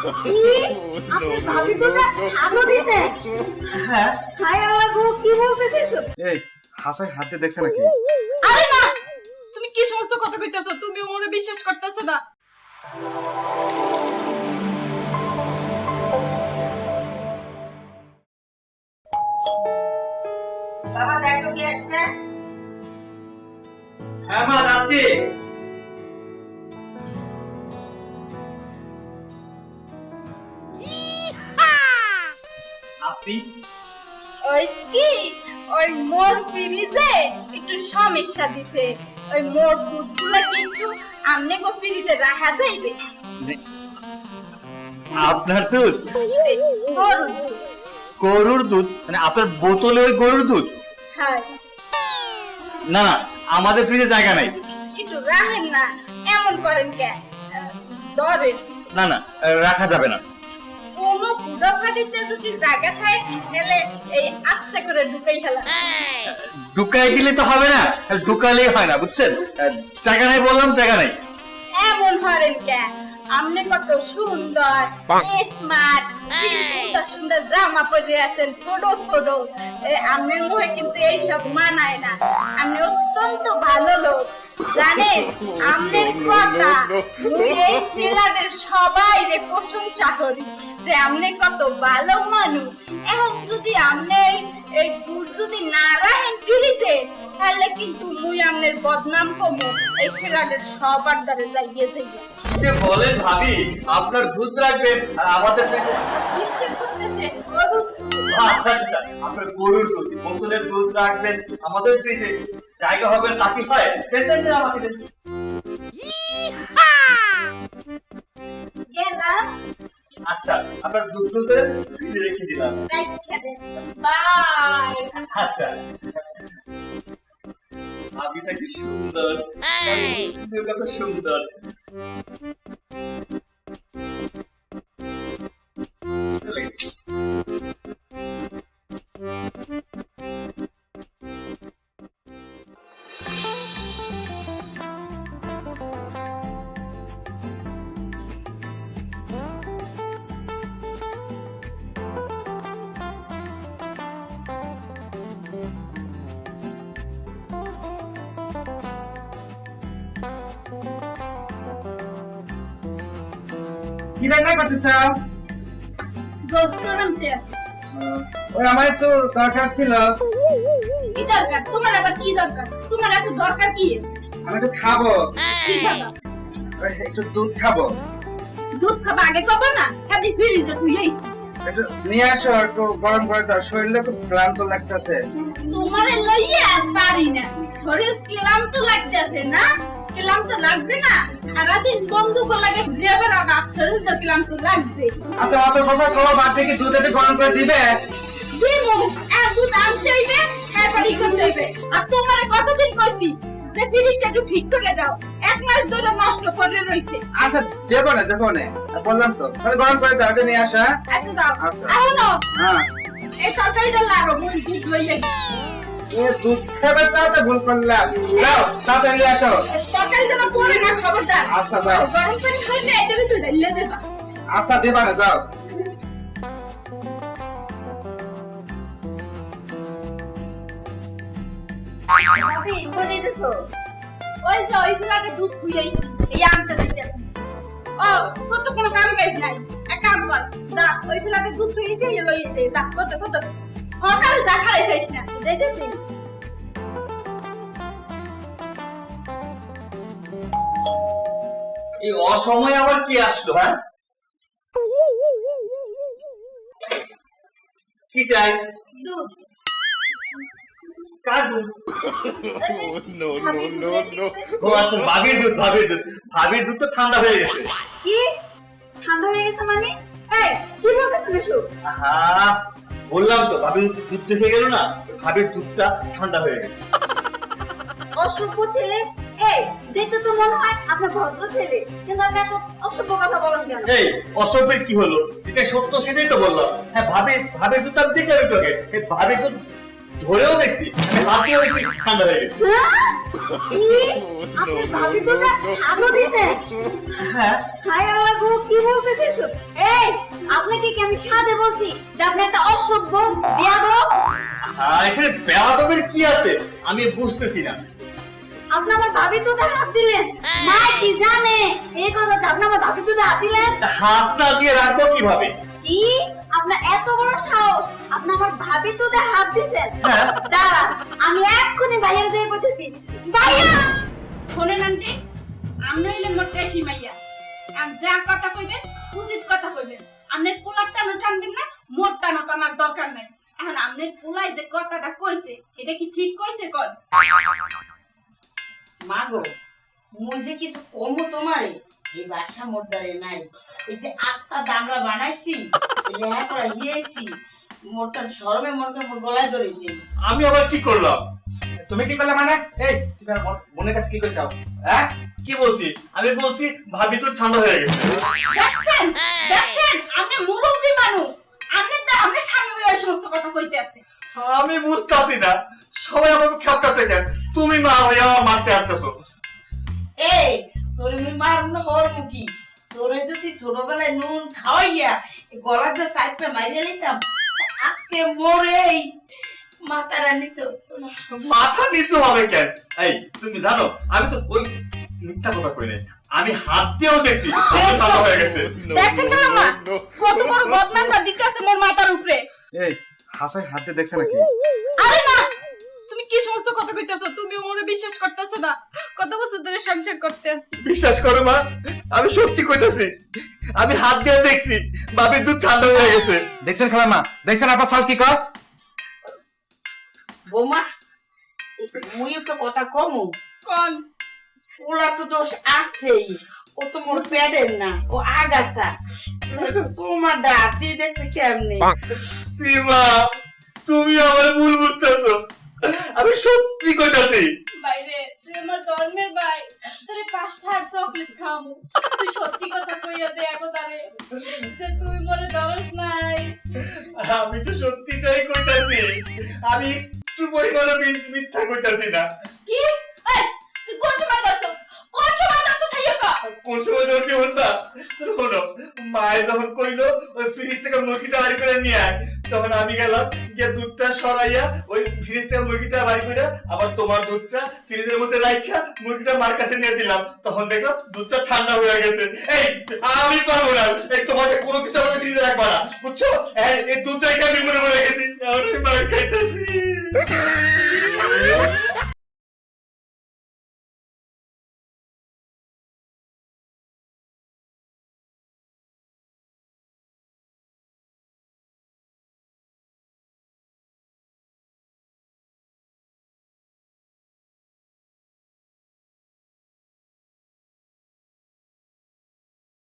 কি আপনি ভাবি তো আলো দিছে? হ্যাঁ। হায় আল্লাহ গো, কি বলতেছিস? এই হাসাই হাত দিয়ে দেখছে নাকি? আরে না, তুমি কি সমস্ত কথা কইতাছো? তুমি ওরে বিশ্বাস করতেছো না? বাবা দেখো কি আসছে। হ্যাঁ মা যাচ্ছি। আপনি ওই কি ওই মোর ফ্রিজে একটু সমস্যা দিছে। ওই মোর দুধগুলা কিন্তু আমনে গো ফ্রিজে রাখা যাইবে। আপনার দুধ? গরুর দুধ। গরুর দুধ মানে আপনার বোতলে ওই গরুর দুধ? হ্যাঁ, না না, আমাদের ফ্রিজে জায়গা নাই। একটু রাখেন না, এমন করেন কে? ধরেন না না, রাখা যাবে না। কোনো পুরো ফাটিতে যদি জায়গা থাকে তাহলে এই আস্তে করে ঢুকাই ফেলা। ঢুকাই দিলে তো হবে না, ঢুকালেই হয় না, বুঝছেন? জায়গা নাই বললাম, জায়গা নাই। এমন করেন কে? আপনি কত সুন্দর স্মার্ট, কি সুন্দর সুন্দর জামা পরে আছেন, ছোট ছোট। আপনার মুখে কিন্তু এইসব মানায় না। আপনি অত্যন্ত ভালো লোক, জানেন? আপনার কথা মুই এই ফিলাদের সবাই রে প্রশংসা করি যে আপনি কত ভালো মানুষ। এখন যদি আপনি এই দুধ যদি না রাখেন ফ্রিজে, তাহলে কিন্তু মুই আপনার বদনাম করবো এই ফিলাদের সবার দ্বারে যাইয়ে যাইয়ে। যে বলেন ভাবি, আপনার দুধ রাখবেন আর আমাদের ফ্রিজে? মিষ্টি করতেছে গরুর দুধ। আচ্ছা আচ্ছা, আপনার গরুর দুধ বোতলের দুধ রাখবেন আমাদের ফ্রিজে, জায়গা হবে তাকি হয় দেন দেন দেন আমাকে দেন। গেলাম, আচ্ছা, আপনার দুধ দুধে ফ্রিজে রেখে দিলাম। রাইখা দেন। বাই। আচ্ছা, আপনি কি সুন্দর, কত সুন্দর। চলে গেছি। কি রান্না করতেছ? গোস্ত রাঁধতে আছে। ওই আমার একটু দরকার ছিল। কি দরকার তোমার? আবার কি দরকার তোমার? এত দরকার কি? আমি একটু খাবো, কি খাবা? একটু দুধ খাবো। দুধ খাবা আগে খাবা না? খাদি ফ্রিজে তুই আইছি। একটু নিয়ে আসো, একটু গরম করে দাও, শরীরটা খুব ক্লান্ত লাগতেছে। তোমারে লইয়া আর পারি না, শরীর ক্লান্ত লাগতেছে না? ক্লান্ত লাগবে না? সারাদিন বন্ধুক লাগে ঘুরে বেড়াবা, শরীর তো ক্লান্ত লাগবে। আচ্ছা, অত কথা খাওয়া বাদ দিয়ে কি দুধ একটু গরম করে দিবে? দিমু, আর দুধ আনতে হইবে, এরপর ই করতে হইবে। আর তোমারে কতদিন কইছি যে ফ্রিজটা একটু ঠিক করে দাও, 1 মাস ধরে নষ্ট করে রইছে। আচ্ছা, দেবো না বললাম তো, তাহলে গরম করে দাও, এটা নিয়ে আসো। হ্যাঁ? আচ্ছা দাও। আচ্ছা। এখনো হ্যাঁ, এই তরকারিটা লাগো, মুই দুধ লইয়া এ দুধ খাবার চাওতে ভুল করলাম। দাও, তাড়াতাড়ি নিয়ে আসো। তরকারি যেন পড়ে না, খবরদার। আচ্ছা, দাও। গরম পানি হইলে এটা ভিতরে ঢেলে দেবা। আচ্ছা, দেবা না, যাও। ভাবি কোনে দিছো? ওই যে ওই ফ্ল্যাটে দুধ খুইয়াইছি, এই আনতে যাইতেছি। ও, তোর তো কোনো কাম কাজ নাই, এক কাম কর, যা ওই ফ্ল্যাটে দুধ খুইয়াইছি, এই লইয়েছে, যা করতে করতে সকালে যা খারাই খাইস না। দেখতেছি। এই অসময়ে আবার কি আসলো? হ্যাঁ, কি চাই? দুধ। কার দুধ? ভাবি দুধ দিছে। ও আচ্ছা, ভাবির দুধ। ভাবির দুধ তো ঠান্ডা হয়ে গেছে। কি ঠান্ডা হয়ে গেছে মানে? এই কি বলতেছেন এসব? আহা, বললাম তো ভাবির দুধ দেখে গেল না, ভাবির দুধটা ঠান্ডা হয়ে গেছে। অসভ্য ছেলে। এই দেখতে তো মনে হয় আপনার ভদ্র ছেলে, কিন্তু আপনি এত অসভ্য কথা বলেন কেন? এই অসভ্যের কি হলো? যেটা সত্য সেটাই তো বললাম। হ্যাঁ, ভাবির দুধ আমি দেখে আমি তোকে ভাবির দুধ ধরেও দেখছি, আমি হাতেও দেখছি ঠান্ডা হয়ে গেছে। হ্যাঁ? কি আপনি ভাবি তো আলো দিছে? হ্যাঁ, হায় আল্লাহ গো, কি বলতেছিস? এই আমি সাথে বলছি যে আপনি একটা অসভ্য বেয়াদব। এখানে বেয়াদবের কি আছে আমি বুঝতেছি না। আপনি আমার ভাবি দুধে হাত দিলেন, মা কি জানে এই কথা যে আপনি আমার ভাবি দুধে হাত দিলেন? হাত না দিয়ে রাখবো কিভাবে? কি আপনার এত বড় সাহস, আপনি আমার ভাবি দুধে হাত দিছেন? হ্যাঁ। দাঁড়া, আমি এক্ষুনি বাইরে যেয়ে বলতেছি, ভাইয়া। শোনেন আন্টি, আপনি হইলেন মোর টেসি মাইয়া। আর যা কথা কইবেন উচিত কথা কইবেন। আপনার পোলার টানো টানবেন না, মোর টানো টানার দরকার নাই। এখন আপনার পোলাই যে কথাটা কইছে এটা কি ঠিক কইছে কোন? মাগো মুই যে কিছু কমু তোমারে এই বাসা মোরদারে নাই। এই যে আত্মা দামরা বানাইছি লেহাপড়া হিয়েছি, মোরটা শরমে মনকে মোর গলায় ধরে নেই। আমি আবার কি করলাম? তুমি কি করলে মানে? এই তুমি আমার বোনের কাছে কি কইছাও? হ্যাঁ কি বলছি? আমি বলছি ভাবি তো ঠান্ডা হয়ে গেছে। দেখছেন দেখছেন আপনি মুরব্বি মানুষ, আপনি তো আপনি সামনে ওই সমস্ত কথা কইতে আছে। আমি বুঝতেছি না সবাই আমাকে খেপতেছে কেন? তুমি মা হইয়া আমার মারতে আসতেছো। এই তোরে মুই মারুম না হর মুখি, তোরে যদি ছোটবেলায় নুন খাওয়াইয়া গলা দিয়ে সাইডে মারিয়ে নিতাম, আজকে মোরে এই মাথারা নিচে মাথা নিচু হবে কেন? এই তুমি জানো আমি তো ওই মিথ্যা কথা কই নাই, আমি হাত দিয়েও দেখছি ঠান্ডা হয়ে গেছে। দেখছেন খালাম্মা কত বড় বদনামটা দিতে আছে মোর মাথার উপরে। এই হাসাই হাতে দেখছ নাকি? আরে না, তুমি কি সমস্ত কথা কইতেছো? তুমি মোরে বিশ্বাস করতেছো না? কত বছর ধরে সংসার করতে আছি। বিশ্বাস করো মা, আমি সত্যি কইতাছি, আমি হাত দিয়ে দেখছি বাবির দুধ ঠান্ডা হয়ে গেছে। দেখছেন খালাম্মা, দেখছেন আপনার সাল কি কয়? বৌমা মুই তো কথা কমু, কোন? ওলা তো দোষ আছেই, ও তো মোর প্যাডের না, ও আগাছা। তোমার দাঁত দিয়ে দেখছে কেমনে। সীমা তুমি আমার ভুল বুঝতেছো, আমি সত্যি কইতাছি। বাইরে তুই আমার ধর্মের ভাই, তোরে 5টা চকলেট খাওয়ামু। তুই সত্যি কথা কইয়া দে একবারে যে তুই মোরে ধরস নাই। আমি তো সত্যিটাই কইতাছি, আমি একটু পরিমাণও মিথ্যা কইতাছি না। কি? এই তুই কোন সময় ধরছস? কোন সময় ধরছস হাইয়া কা? কোন সময় ধরছি বলবা? শোনো, মায়ে যখন কইলো ওই ফ্রিজ থেকে মুরগিটা বাড়ি করে নিয়ে আয়, তখন আমি গেলাম গিয়ে দুধটা সরাইয়া ওই ফ্রিজ থেকে মুরগিটা বাড়ি করে আবার তোমার দুধটা ফ্রিজের মধ্যে রাইখা মুরগিটা মার কাছে নিয়ে দিলাম, তখন দেখলাম দুধটা ঠান্ডা হয়ে গেছে। এই আমি পারবো না, এই তোমাকে কোনো কিছু আমাদের ফ্রিজে রাখবা না, বুঝছো? এই দুধটাকে আমি মনে মনে রেখেছি, এখন আমি মার খাইতেছি।